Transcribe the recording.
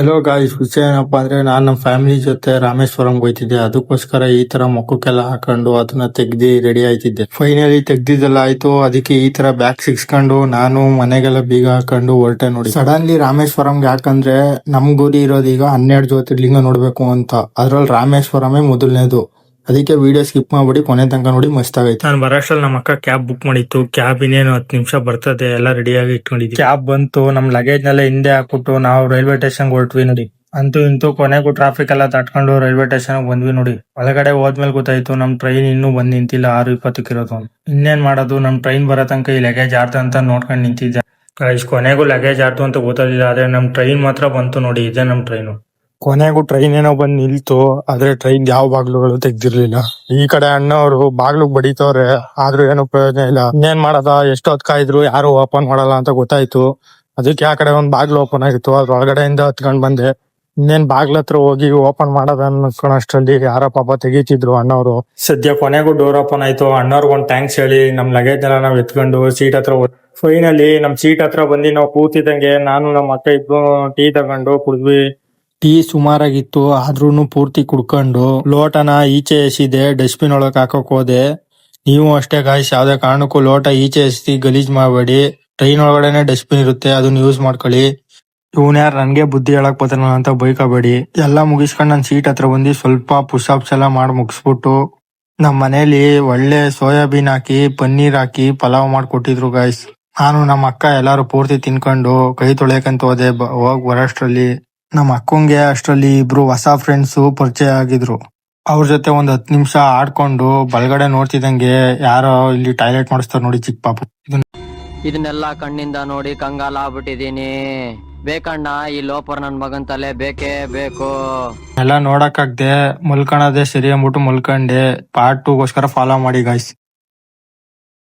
Hello guys, ವಿಷಯ ಏನಪ್ಪಾ ಅಂದ್ರೆ ನಾನ್ ನಮ್ಮ ಫ್ಯಾಮಿಲಿ ಜೊತೆ ರಾಮೇಶ್ವರಂ ಹೋಯ್ತಿದ್ದೆ. ಅದಕ್ಕೋಸ್ಕರ ಈ ತರ ಮುಖಕ್ಕೆಲ್ಲ ಹಾಕೊಂಡು ಅದನ್ನ ತೆಗ್ದಿ ರೆಡಿ ಆಯ್ತಿದ್ದೆ. ಫೈನಲಿ ತೆಗ್ದಿದ್ದೆಲ್ಲ ಆಯ್ತು. ಅದಕ್ಕೆ ಈ ತರ ಬ್ಯಾಗ್ ಸಿಕ್ಸ್ಕೊಂಡು ನಾನು ಮನೆಗೆಲ್ಲ ಬೀಗ ಹಾಕೊಂಡು ಹೊರಟೆ. ನೋಡಿ, ಸಡನ್ಲಿ ರಾಮೇಶ್ವರಂಗೆ ಯಾಕಂದ್ರೆ ನಮ್ ಗುರಿ ಇರೋದೀಗ 12 ಜ್ಯೋತಿರ್ಲಿಂಗ ನೋಡ್ಬೇಕು ಅಂತ. ಅದ್ರಲ್ಲಿ ರಾಮೇಶ್ವರಮೇ ಮೊದಲನೇದು. ಅದಕ್ಕೆ ವಿಡಿಯೋ ಸ್ಕಿಪ್ ಮಾಡ್ಬಿಡಿ, ಕೊನೆ ತನಕ ನೋಡಿ, ಮಸ್ತ್ ಆಗೈತೆ. ನಾನು ಬರೋಷ್ಟ್ರಲ್ಲಿ ನಮ್ಮ ಅಕ್ಕ ಕ್ಯಾಬ್ ಬುಕ್ ಮಾಡಿತ್ತು. ಕ್ಯಾಬ್ ಇನ್ನೇನು 10 ನಿಮಿಷ ಬರ್ತದೆ, ಎಲ್ಲ ರೆಡಿಯಾಗಿ ಇಟ್ಕೊಂಡಿದ್ವಿ. ಕ್ಯಾಬ್ ಬಂತು, ನಮ್ ಲಗೇಜ್ ನೆಲ್ಲ ಹಿಂದೆ ಹಾಕ್ಬಿಟ್ಟು ನಾವು ರೈಲ್ವೆ ಸ್ಟೇಷನ್ ಹೊರಟ್ವಿ. ನೋಡಿ, ಅಂತೂ ಇಂತೂ ಕೊನೆಗೂ ಟ್ರಾಫಿಕ್ ಎಲ್ಲ ತಟ್ಕೊಂಡು ರೈಲ್ವೆ ಸ್ಟೇಷನ್ ಬಂದ್ವಿ. ನೋಡಿ, ಒಳಗಡೆ ಹೋದ್ಮೇಲೆ ಗೊತ್ತಾಯ್ತು ನಮ್ ಟ್ರೈನ್ ಇನ್ನೂ ಬಂದ್ ನಿಂತಿಲ್ಲ. 6:20 ಇರೋದು. ಇನ್ನೇನ್ ಮಾಡೋದು, ನಮ್ ಟ್ರೈನ್ ಬರೋ ತನಕ ಈ ಲಗೇಜ್ ಆಡ್ತ ಅಂತ ನೋಡ್ಕೊಂಡು ನಿಂತಿದ್ದೆ. ಕೊನೆಗೂ ಲಗೇಜ್ ಆಡ್ತು ಅಂತ ಗೊತ್ತಾಗಿಲ್ಲ, ಆದ್ರೆ ನಮ್ ಟ್ರೈನ್ ಮಾತ್ರ ಬಂತು. ನೋಡಿ, ಇದೇ ನಮ್ ಟ್ರೈನು. ಕೊನೆಗೂ ಟ್ರೈನ್ ಏನೋ ಬಂದ್ ನಿಲ್ತು, ಆದ್ರೆ ಟ್ರೈನ್ ಯಾವ ಬಾಗ್ಲುಗಳು ತೆಗ್ದಿರ್ಲಿಲ್ಲ. ಈ ಕಡೆ ಅಣ್ಣವ್ರು ಬಾಗ್ಲು ಬಡಿತವ್ರೆ, ಆದ್ರೂ ಏನು ಪ್ರಯೋಜನ ಇಲ್ಲ. ಇನ್ನೇನ್ ಮಾಡದ, ಎಷ್ಟೊತ್ ಕಾಯ್ದ್ರು ಯಾರು ಓಪನ್ ಮಾಡಲ್ಲ ಅಂತ ಗೊತ್ತಾಯ್ತು. ಅದಕ್ಕೆ ಆ ಕಡೆ ಒಂದ್ ಬಾಗ್ಲು ಓಪನ್ ಆಗಿತ್ತು, ಅದ್ರ ಒಳಗಡೆಯಿಂದ ಹತ್ಕೊಂಡ್ ಬಂದೆ. ಇನ್ನೇನ್ ಬಾಗ್ಲ ಹತ್ರ ಹೋಗಿ ಓಪನ್ ಮಾಡೋದ ಅನ್ಕೊಂಡಷ್ಟರಲ್ಲಿ ಯಾರ ಪಾಪ ತೆಗೀತಿದ್ರು ಅಣ್ಣವ್ರು. ಸದ್ಯ ಕೊನೆಗೂ ಡೋರ್ ಓಪನ್ ಆಯ್ತು. ಅಣ್ಣವ್ರಿಗೆ ಒಂದ್ ಥ್ಯಾಂಕ್ಸ್ ಹೇಳಿ ನಮ್ ಲಗೇಜ್ ಎಲ್ಲ ನಾವ್ ಎತ್ಕೊಂಡು ಸೀಟ್ ಹತ್ರ ಫೈನಲಿ ನಮ್ ಸೀಟ್ ಹತ್ರ ಬಂದು ನಾವು ಕೂತಿದಂಗೆ ನಾನು ನಮ್ಮ ಅಕ್ಕ ಇಬ್ರು ಟೀ ತಗೊಂಡು ಕುಡಿದ್ವಿ. ಟೀ ಸುಮಾರಾಗಿತ್ತು, ಆದ್ರೂನು ಪೂರ್ತಿ ಕುಡ್ಕೊಂಡು ಲೋಟನ ಈಚೆ ಎಸಿದೆ, ಡಸ್ಟ್ಬಿನ್ ಒಳಗೆ ಹಾಕಕ್ ಹೋದೆ. ನೀವು ಅಷ್ಟೇ ಗಾಯ್ಸ್, ಯಾವ್ದೇ ಕಾರಣಕ್ಕೂ ಲೋಟ ಈಚೆ ಎಸಿ ಗಲೀಜ್ ಮಾಡಬೇಡಿ. ಟ್ರೈನ್ ಒಳಗಡೆನೆ ಡಸ್ಟ್ಬಿನ್ ಇರುತ್ತೆ, ಅದನ್ನ ಯೂಸ್ ಮಾಡ್ಕೊಳ್ಳಿ. ಇವನ್ ಯಾರು ನನ್ಗೆ ಬುದ್ಧಿ ಹೇಳಕ್ ಬರ್ತಾನ ಅಂತ ಬೈಕಬೇಡಿ. ಎಲ್ಲ ಮುಗಿಸ್ಕೊಂಡು ನನ್ ಸೀಟ್ ಹತ್ರ ಬಂದು ಸ್ವಲ್ಪ ಪುಷಪ್ಸ್ ಎಲ್ಲ ಮಾಡಿ ಮುಗಿಸ್ಬಿಟ್ಟು ನಮ್ ಮನೇಲಿ ಒಳ್ಳೆ ಸೋಯಾಬೀನ್ ಹಾಕಿ ಪನ್ನೀರ್ ಹಾಕಿ ಪಲಾವ್ ಮಾಡ್ಕೊಟ್ಟಿದ್ರು ಗಾಯ್ಸ್. ನಾನು ನಮ್ಮ ಅಕ್ಕ ಎಲ್ಲಾರು ಪೂರ್ತಿ ತಿನ್ಕೊಂಡು ಕೈ ತೊಳೆಯಕಂತ ಹೋದೆ. ಹೋಗ್ ಬರೋಷ್ಟ್ರಲ್ಲಿ ನಮ್ಮ ಅಕ್ಕಂಗೆ ಅಷ್ಟ್ರಲ್ಲಿ ಇಬ್ರು ಹೊಸ ಫ್ರೆಂಡ್ಸ್ ಪರಿಚಯ ಆಗಿದ್ರು. ಅವ್ರ ಜೊತೆ ಒಂದ್ 10 ನಿಮಿಷ ಆಡ್ಕೊಂಡು ಬಲ್ಗಡೆ ನೋಡ್ತಿದಂಗೆ ಯಾರೋ ಇಲ್ಲಿ ಟಾಯ್ಲೆಟ್ ಮಾಡಿಸ್ತಾರ ನೋಡಿ, ಚಿಕ್ಕ ಪಾಪು. ಇದನ್ನೆಲ್ಲ ಕಣ್ಣಿಂದ ನೋಡಿ ಕಂಗಾಲ ಆಗ್ಬಿಟ್ಟಿದೀನಿ. ಬೇಕಣ್ಣ, ಈ ಲೋಪರ್ ನನ್ ಮಗನ್ ತಲೆ ಬೇಕೇ ಬೇಕು. ಎಲ್ಲ ನೋಡಕ್ಕಾಗ್ದೆ ಮಲ್ಕಣದೆ ಸರಿ ಅಂದ್ಬಿಟ್ಟು ಮಲ್ಕೊಂಡೆ. ಪಾರ್ಟ್ 2ಗೋಸ್ಕರ ಫಾಲೋ ಮಾಡಿ ಗಾಯ್ಸ್.